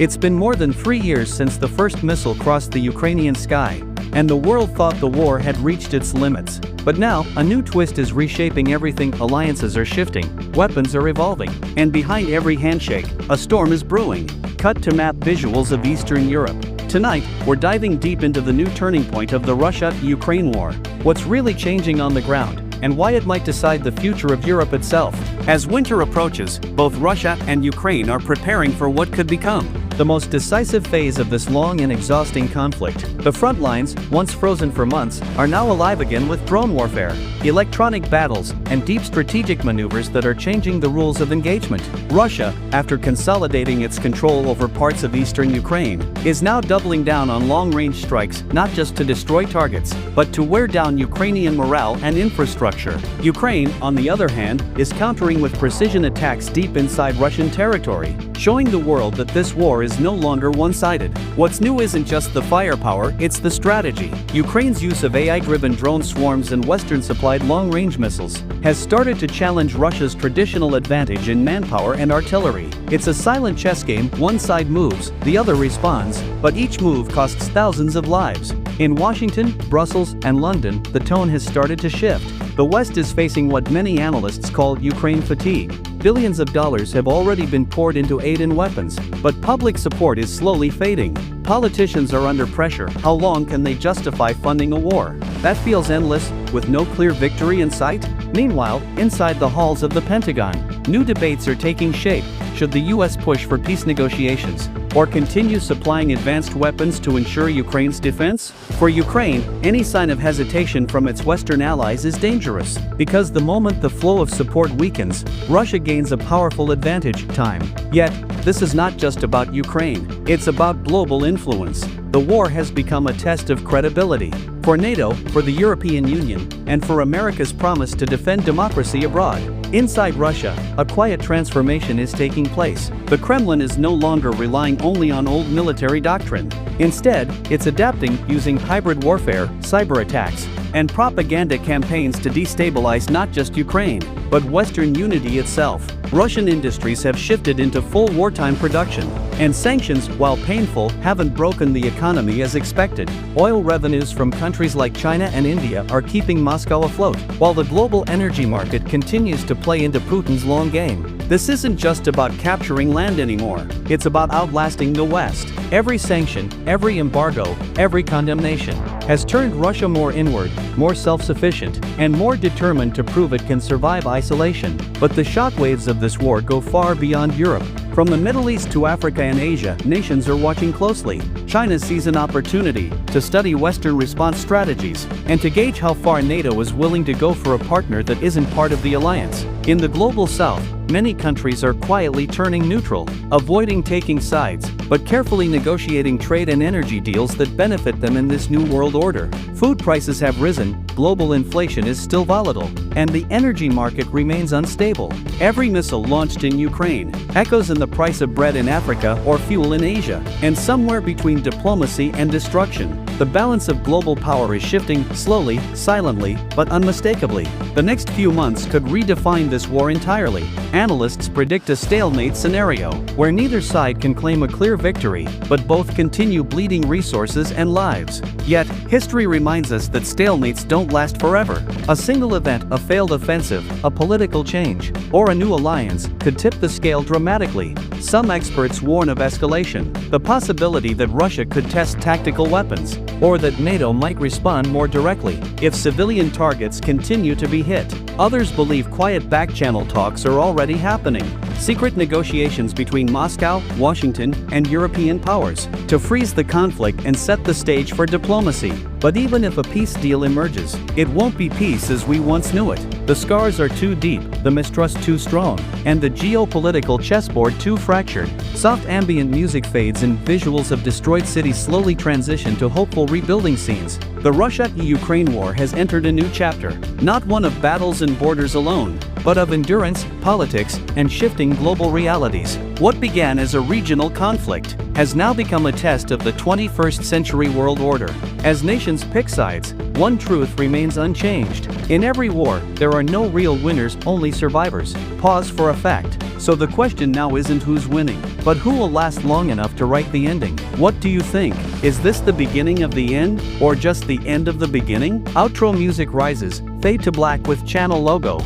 It's been more than 3 years since the first missile crossed the Ukrainian sky, and the world thought the war had reached its limits. But now, a new twist is reshaping everything. Alliances are shifting, weapons are evolving, and behind every handshake, a storm is brewing. Cut to map visuals of Eastern Europe. Tonight, we're diving deep into the new turning point of the Russia-Ukraine war, what's really changing on the ground, and why it might decide the future of Europe itself. As winter approaches, both Russia and Ukraine are preparing for what could become the most decisive phase of this long and exhausting conflict. The front lines, once frozen for months, are now alive again with drone warfare, electronic battles, and deep strategic maneuvers that are changing the rules of engagement. Russia, after consolidating its control over parts of eastern Ukraine, is now doubling down on long-range strikes, not just to destroy targets, but to wear down Ukrainian morale and infrastructure. Ukraine, on the other hand, is countering with precision attacks deep inside Russian territory, showing the world that this war is no longer one-sided. What's new isn't just the firepower, it's the strategy. Ukraine's use of AI-driven drone swarms and Western-supplied long-range missiles has started to challenge Russia's traditional advantage in manpower and artillery. It's a silent chess game. One side moves, the other responds, but each move costs thousands of lives. In Washington, Brussels, and London, the tone has started to shift. The West is facing what many analysts call Ukraine fatigue. Billions of dollars have already been poured into aid and weapons, but public support is slowly fading. Politicians are under pressure. How long can they justify funding a war that feels endless, with no clear victory in sight? Meanwhile, inside the halls of the Pentagon, new debates are taking shape. Should the US push for peace negotiations, or continue supplying advanced weapons to ensure Ukraine's defense? For Ukraine, any sign of hesitation from its Western allies is dangerous, because the moment the flow of support weakens, Russia gains a powerful advantage. Time. Yet, this is not just about Ukraine, it's about global influence. The war has become a test of credibility. For NATO, for the European Union, and for America's promise to defend democracy abroad. Inside Russia, a quiet transformation is taking place. The Kremlin is no longer relying only on old military doctrine. Instead, it's adapting, using hybrid warfare, cyber attacks, and propaganda campaigns to destabilize not just Ukraine, but Western unity itself. Russian industries have shifted into full wartime production, and sanctions, while painful, haven't broken the economy as expected. Oil revenues from countries like China and India are keeping Moscow afloat, while the global energy market continues to play into Putin's long game. This isn't just about capturing land anymore, it's about outlasting the West. Every sanction, every embargo, every condemnation has turned Russia more inward, more self-sufficient, and more determined to prove it can survive isolation. But the shockwaves of this war go far beyond Europe. From the Middle East to Africa and Asia, nations are watching closely. China sees an opportunity to study Western response strategies and to gauge how far NATO is willing to go for a partner that isn't part of the alliance. In the global south, many countries are quietly turning neutral, avoiding taking sides, but carefully negotiating trade and energy deals that benefit them in this new world order. Food prices have risen, global inflation is still volatile, and the energy market remains unstable. Every missile launched in Ukraine echoes in the price of bread in Africa or fuel in Asia, and somewhere between diplomacy and destruction, the balance of global power is shifting, slowly, silently, but unmistakably. The next few months could redefine this war entirely. Analysts predict a stalemate scenario, where neither side can claim a clear victory, but both continue bleeding resources and lives. Yet, history reminds us that stalemates don't last forever. A single event, a failed offensive, a political change, or a new alliance, could tip the scale dramatically. Some experts warn of escalation, the possibility that Russia could test tactical weapons, or that NATO might respond more directly if civilian targets continue to be hit. Others believe quiet back-channel talks are already happening. Secret negotiations between Moscow, Washington, and European powers to freeze the conflict and set the stage for diplomacy. But even if a peace deal emerges, it won't be peace as we once knew it. The scars are too deep, the mistrust too strong, and the geopolitical chessboard too fractured. Soft ambient music fades and visuals of destroyed cities slowly transition to hopeful rebuilding scenes. The Russia-Ukraine war has entered a new chapter, not one of battles and borders alone, but of endurance, politics, and shifting global realities. What began as a regional conflict has now become a test of the 21st century world order. As nations pick sides, one truth remains unchanged. In every war, there are no real winners, only survivors. Pause for effect. So the question now isn't who's winning, but who will last long enough to write the ending. What do you think? Is this the beginning of the end, or just the end of the beginning? Outro music rises, fade to black with channel logo.